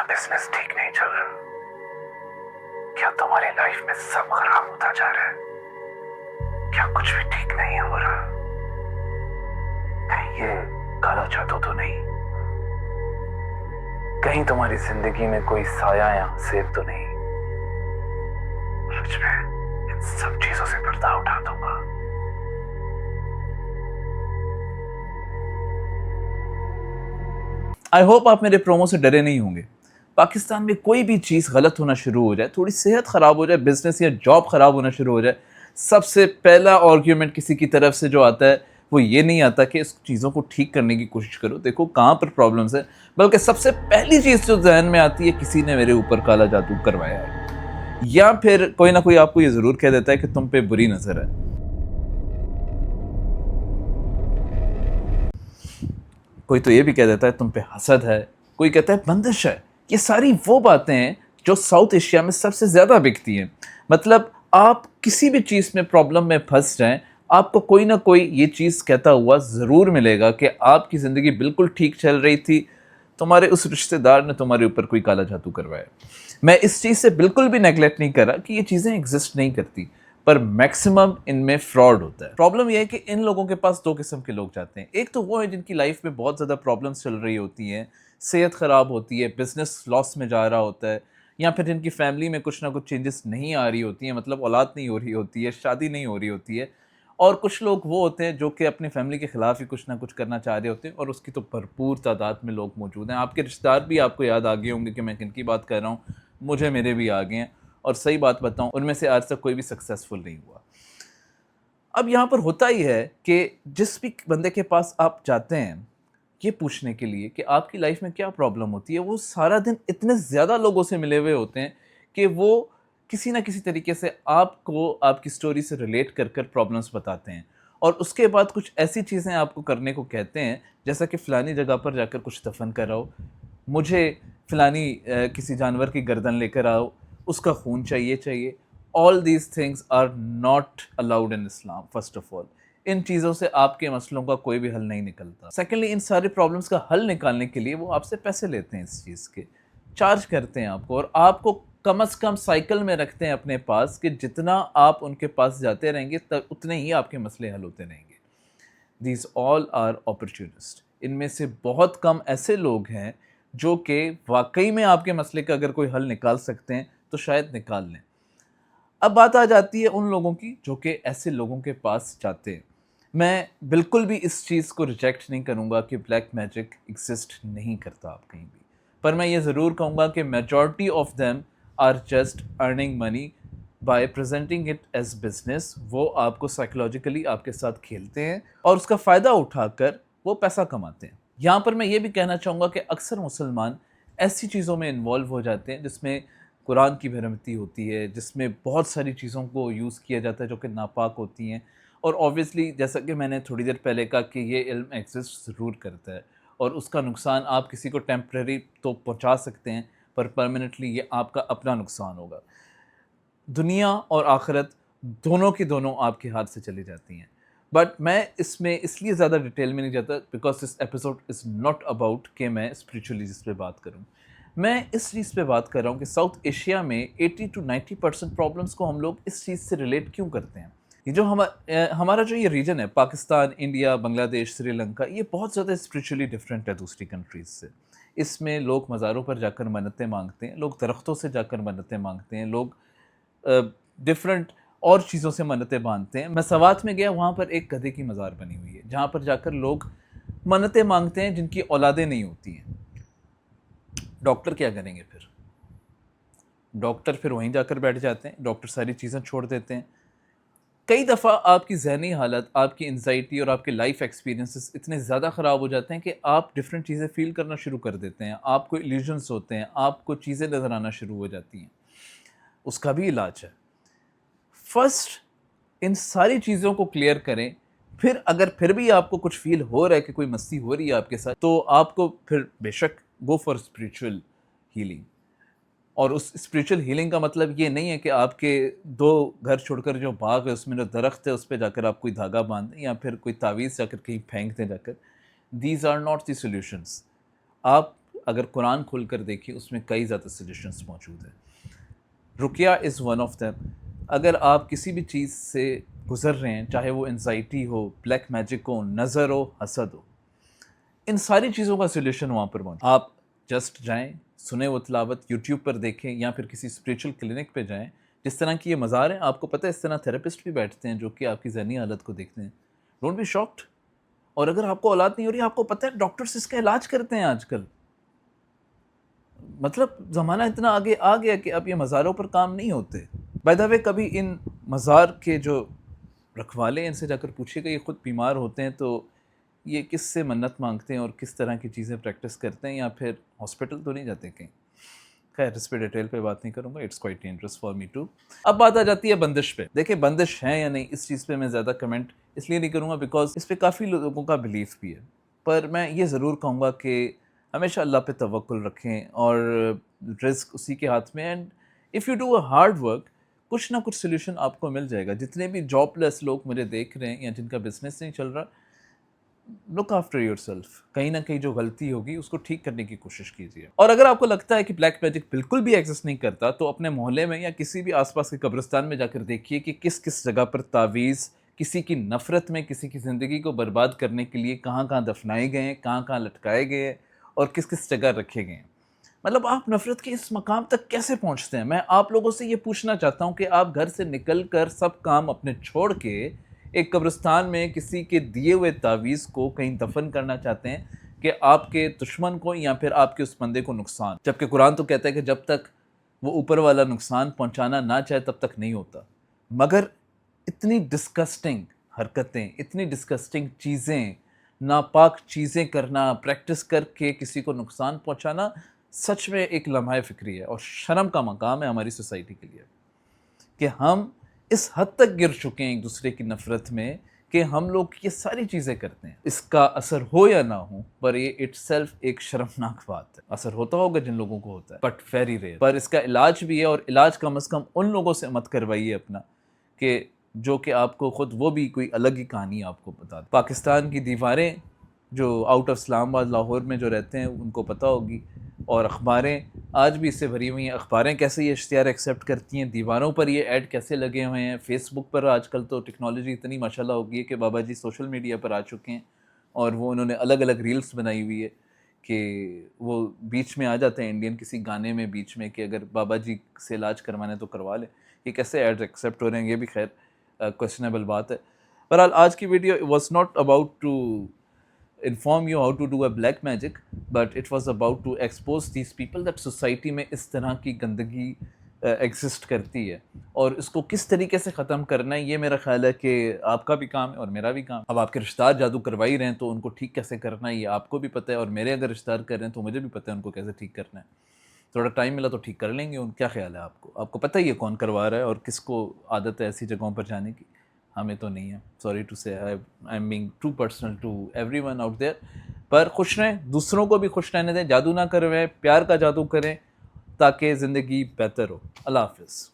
Business ठीक नहीं चल रहा? क्या तुम्हारी लाइफ में सब खराब होता जा रहा है? क्या कुछ भी ठीक नहीं हो रहा? कहीं ये काला जादू तो नहीं? कहीं तुम्हारी जिंदगी में कोई साया या सेब तो नहीं? आज मैं इन सब चीजों से पर्दा उठा दूंगा। आई होप आप मेरे प्रोमो से डरे नहीं होंगे। पाकिस्तान में कोई भी चीज़ गलत होना शुरू हो जाए, थोड़ी सेहत ख़राब हो जाए, बिजनेस या जॉब ख़राब होना शुरू हो जाए, सबसे पहला आर्ग्यूमेंट किसी की तरफ से जो आता है वो ये नहीं आता कि इस चीज़ों को ठीक करने की कोशिश करो, देखो कहाँ पर प्रॉब्लम्स है, बल्कि सबसे पहली चीज़ जो जहन में आती है किसी ने मेरे ऊपर काला जादू करवाया है, या फिर कोई ना कोई आपको ये ज़रूर कह देता है कि तुम पे बुरी नज़र है। कोई तो ये भी कह देता है तुम पे हसद है, कोई कहता है बंदिश है। ये सारी वो बातें हैं जो साउथ एशिया में सबसे ज़्यादा बिकती हैं। मतलब आप किसी भी चीज़ में प्रॉब्लम में फंस जाएं, आपको कोई ना कोई ये चीज़ कहता हुआ ज़रूर मिलेगा कि आपकी ज़िंदगी बिल्कुल ठीक चल रही थी, तुम्हारे उस रिश्तेदार ने तुम्हारे ऊपर कोई काला जादू करवाया। मैं इस चीज़ से बिल्कुल भी नेगलेक्ट नहीं कर रहा कि ये चीज़ें एग्जिस्ट नहीं करती, पर मैक्सिमम इनमें फ्रॉड होता है। प्रॉब्लम यह है कि इन लोगों के पास दो किस्म के लोग जाते हैं। एक तो वो है जिनकी लाइफ में बहुत ज़्यादा प्रॉब्लम्स चल रही होती हैं, सेहत ख़राब होती है, बिजनेस लॉस में जा रहा होता है, या फिर जिनकी फैमिली में कुछ ना कुछ चेंजेस नहीं आ रही होती हैं, मतलब औलाद नहीं हो रही होती है, शादी नहीं हो रही होती है। और कुछ लोग वो होते हैं जो कि अपनी फैमिली के ख़िलाफ़ ही कुछ ना कुछ करना चाह रहे होते हैं, और उसकी तो भरपूर तादाद में लोग मौजूद हैं। आपके रिश्तेदार भी आपको याद आ गए होंगे कि मैं किन की बात कर रहा हूँ, मुझे मेरे भी आ गए हैं, और सही बात बताऊँ उनमें से आज तक कोई भी सक्सेसफुल नहीं हुआ। अब यहाँ पर होता ही है कि जिस भी बंदे के पास आप जाते हैं ये पूछने के लिए कि आपकी लाइफ में क्या प्रॉब्लम होती है, वो सारा दिन इतने ज़्यादा लोगों से मिले हुए होते हैं कि वो किसी ना किसी तरीके से आपको आपकी स्टोरी से रिलेट कर कर प्रॉब्लम्स बताते हैं, और उसके बाद कुछ ऐसी चीज़ें आपको करने को कहते हैं, जैसा कि फ़लानी जगह पर जाकर कुछ दफन कराओ, मुझे फ़लानी किसी जानवर की गर्दन लेकर आओ, उसका खून चाहिए। All these things are not allowed in Islam. First of all, इन चीज़ों से आपके मसलों का कोई भी हल नहीं निकलता। सेकेंडली, इन सारे प्रॉब्लम्स का हल निकालने के लिए वो आपसे पैसे लेते हैं, इस चीज़ के चार्ज करते हैं आपको, और आपको कम अज़ कम साइकिल में रखते हैं अपने पास कि जितना आप उनके पास जाते रहेंगे तब उतने ही आपके मसले हल होते रहेंगे। These all are opportunist. इनमें से बहुत कम ऐसे लोग हैं जो कि वाकई में आपके मसले का अगर कोई हल निकाल सकते हैं तो शायद निकाल लें। अब बात आ जाती है उन लोगों की जो कि ऐसे लोगों के पास जाते हैं। मैं बिल्कुल भी इस चीज़ को रिजेक्ट नहीं करूँगा कि ब्लैक मैजिक एग्जिस्ट नहीं करता आप कहीं भी, पर मैं ये ज़रूर कहूँगा कि majority of them are just earning money by presenting it as business. वो आपको साइकोलॉजिकली आपके साथ खेलते हैं और उसका फ़ायदा उठाकर वो पैसा कमाते हैं। यहाँ पर मैं ये भी कहना चाहूँगा कि अक्सर मुसलमान ऐसी चीज़ों में इन्वॉल्व हो जाते हैं जिसमें कुरान की बेरहमती होती है, जिसमें बहुत सारी चीज़ों को यूज़ किया जाता है जो कि नापाक होती हैं, और ऑब्वियसली जैसा कि मैंने थोड़ी देर पहले कहा कि ये इल्म एग्जिस्ट ज़रूर करता है, और उसका नुकसान आप किसी को टेम्परेरी तो पहुंचा सकते हैं, पर परमानेंटली ये आपका अपना नुकसान होगा। दुनिया और आखिरत दोनों की दोनों आपके हाथ से चली जाती हैं। बट मैं इसमें इसलिए ज़्यादा डिटेल में नहीं जाता because this episode is not about कि मैं स्पिरिचुअली जिस पे बात करूं। मैं इस चीज़ पे बात कर रहा हूँ कि साउथ एशिया में 80 to 90% प्रॉब्लम्स को हम लोग इस चीज़ से रिलेट क्यों करते हैं। ये जो हमारा जो ये रीजन है, पाकिस्तान, इंडिया, बांग्लादेश, श्रीलंका, ये बहुत ज़्यादा स्पिरिचुअली डिफरेंट है दूसरी कंट्रीज़ से। इसमें लोग मज़ारों पर जाकर मन्नतें मांगते हैं, लोग दरख्तों से जाकर मन्नतें मांगते हैं, लोग डिफरेंट और चीज़ों से मन्नतें बांधते हैं। मैं सवात में गया, वहाँ पर एक गधे की मज़ार बनी हुई है जहाँ पर जाकर लोग मन्नतें मांगते हैं जिनकी औलादें नहीं होती हैं। डॉक्टर क्या करेंगे फिर? डॉक्टर फिर वहीं जाकर बैठ जाते हैं, डॉक्टर सारी चीज़ें छोड़ देते हैं। कई दफ़ा आपकी ज़हनी हालत, आपकी एंजाइटी और आपके लाइफ एक्सपीरियंसेस इतने ज़्यादा ख़राब हो जाते हैं कि आप डिफरेंट चीज़ें फ़ील करना शुरू कर देते हैं, आपको इल्यूजन्स होते हैं, आपको चीज़ें नज़र आना शुरू हो जाती हैं। उसका भी इलाज है। फर्स्ट इन सारी चीज़ों को क्लियर करें, फिर अगर फिर भी आपको कुछ फील हो रहा है कि कोई मस्ती हो रही है आपके साथ, तो आपको फिर बेशक गो फॉर स्पिरिचुअल हीलिंग। और उस स्पिरिचुअल हीलिंग का मतलब ये नहीं है कि आपके दो घर छोड़कर जो बाग है उसमें जो दरख्त है उस पर जाकर आप कोई धागा बांध दें या फिर कोई तावीज़ जाकर कहीं फेंक दें जाकर। These are not the solutions. आप اگر قرآن کھول کر دیکھیں اس میں کئی زیادہ سلیوشنس موجود ہیں. رقیہ از ون آف دیم. اگر آپ کسی بھی چیز سے گزر رہے ہیں, چاہے وہ انزائٹی ہو, بلیک میجک ہو, نظر ہو, حسد ہو, ان ساری چیزوں کا سلیوشن وہاں پر موجود. آپ جسٹ جائیں, سنیں وہ تلاوت, یوٹیوب پر دیکھیں یا پھر کسی اسپریچول کلینک پہ جائیں. جس طرح کی یہ مزار ہیں, آپ کو پتہ ہے اس طرح تھراپسٹ بھی بیٹھتے ہیں جو کہ آپ کی ذہنی حالت کو دیکھتے ہیں. Don't be shocked. اور اگر آپ کو اولاد نہیں ہو رہی, آپ کو پتہ ہے ڈاکٹرس اس کا علاج کرتے ہیں آج کل. مطلب زمانہ اتنا آگے آ گیا کہ اب یہ مزاروں پر کام نہیں ہوتے. بائی دا وے, کبھی ان مزار کے جو رکھوالے ہیں ان سے جا کر پوچھیے گا یہ خود بیمار ہوتے ہیں تو یہ کس سے منت مانگتے ہیں اور کس طرح کی چیزیں پریکٹس کرتے ہیں, یا پھر ہاسپٹل تو نہیں جاتے کہیں. خیر اس پہ ڈیٹیل پہ بات نہیں کروں گا, it's quite dangerous for me too. اب بات آ جاتی ہے بندش پہ. دیکھیں بندش ہے یا نہیں, اس چیز پہ میں زیادہ کمنٹ اس لیے نہیں کروں گا بیکاز اس پہ کافی لوگوں کا بلیف بھی ہے. پر میں یہ ضرور کہوں گا کہ ہمیشہ اللہ پہ توکل رکھیں اور رزق اسی کے ہاتھ میں. And if you do a hard work, کچھ نہ کچھ سلیوشن آپ کو مل جائے گا. جتنے بھی جاب لیس لوگ مجھے دیکھ رہے ہیں یا جن کا بزنس نہیں چل رہا, لک آفٹر یور سیلف. کہیں نہ کہیں جو غلطی ہوگی اس کو ٹھیک کرنے کی کوشش کیجیے. اور اگر آپ کو لگتا ہے کہ بلیک میجک بالکل بھی ایگزسٹ نہیں کرتا, تو اپنے محلے میں یا کسی بھی آس پاس کے قبرستان میں جا کر دیکھیے کہ کس کس جگہ پر تعویذ کسی کی نفرت میں, کسی کی زندگی کو برباد کرنے کے لیے کہاں کہاں دفنائے گئے ہیں, کہاں کہاں لٹکائے گئے ہیں اور کس کس جگہ رکھے گئے ہیں. مطلب آپ نفرت کے اس مقام تک کیسے پہنچتے ہیں؟ میں آپ لوگوں سے یہ پوچھنا چاہتا ہوں کہ آپ گھر سے نکل کر سب کام اپنے چھوڑ کے ایک قبرستان میں کسی کے دیے ہوئے تعویذ کو کہیں دفن کرنا چاہتے ہیں کہ آپ کے دشمن کو یا پھر آپ کے اس بندے کو نقصان. جبکہ قرآن تو کہتا ہے کہ جب تک وہ اوپر والا نقصان پہنچانا نہ چاہے تب تک نہیں ہوتا. مگر اتنی ڈسکسٹنگ حرکتیں, اتنی ڈسکسٹنگ چیزیں, ناپاک چیزیں کرنا, پریکٹس کر کے کسی کو نقصان پہنچانا سچ میں ایک لمحہ فکری ہے اور شرم کا مقام ہے ہماری سوسائٹی کے لیے کہ ہم اس حد تک گر چکے ہیں ایک دوسرے کی نفرت میں کہ ہم لوگ یہ ساری چیزیں کرتے ہیں. اس کا اثر ہو یا نہ ہو, پر یہ اٹ سیلف ایک شرمناک بات ہے. اثر ہوتا ہوگا جن لوگوں کو ہوتا ہے, بٹ ویری ریئر. پر اس کا علاج بھی ہے, اور علاج کم از کم ان لوگوں سے مت کروائیے اپنا کہ جو کہ آپ کو خود وہ بھی کوئی الگ ہی کہانی آپ کو بتا دیں. پاکستان کی دیواریں جو آؤٹ آف اسلام آباد, لاہور میں جو رہتے ہیں ان کو پتہ ہوگی, اور اخباریں آج بھی اس سے بھری ہوئی ہیں. اخباریں کیسے یہ اشتہار ایکسیپٹ کرتی ہیں, دیواروں پر یہ ایڈ کیسے لگے ہوئے ہیں, فیس بک پر آج کل تو ٹیکنالوجی اتنی ماشاءاللہ ہو گئی ہے کہ بابا جی سوشل میڈیا پر آ چکے ہیں اور وہ انہوں نے الگ الگ ریلز بنائی ہوئی ہے کہ وہ بیچ میں آ جاتے ہیں انڈین کسی گانے میں بیچ میں کہ اگر بابا جی سے علاج کروانے تو کروا لیں. یہ کیسے ایڈ ایکسیپٹ ہو رہے ہیں, یہ بھی خیر کوشچنیبل بات ہے. بہرحال آج کی video was not about to inform you how to do a black magic, but it was about to expose these people that society میں اس طرح کی گندگی ایگزسٹ کرتی ہے اور اس کو کس طریقے سے ختم کرنا ہے. یہ میرا خیال ہے کہ آپ کا بھی کام ہے اور میرا بھی کام. اب آپ کے رشتہ دار جادو کروا ہی رہے ہیں تو ان کو ٹھیک کیسے کرنا ہے یہ آپ کو بھی پتہ ہے, اور میرے اگر رشتہ دار کر رہے ہیں تو مجھے بھی پتہ ہے ان کو کیسے ٹھیک کرنا ہے. تھوڑا ٹائم ملا تو ٹھیک کر لیں گے. ان کیا خیال ہے آپ کو؟ آپ کو پتہ ہی ہے کون کروا رہا ہے اور کس کو عادت ہے ایسی جگہوں پر جانے کی. ہمیں تو نہیں ہے. Sorry to say I am being too personal to everyone out there. پر خوش رہیں, دوسروں کو بھی خوش رہنے دیں, جادو نہ کروائیں, پیار کا جادو کریں تاکہ زندگی بہتر ہو. اللہ حافظ.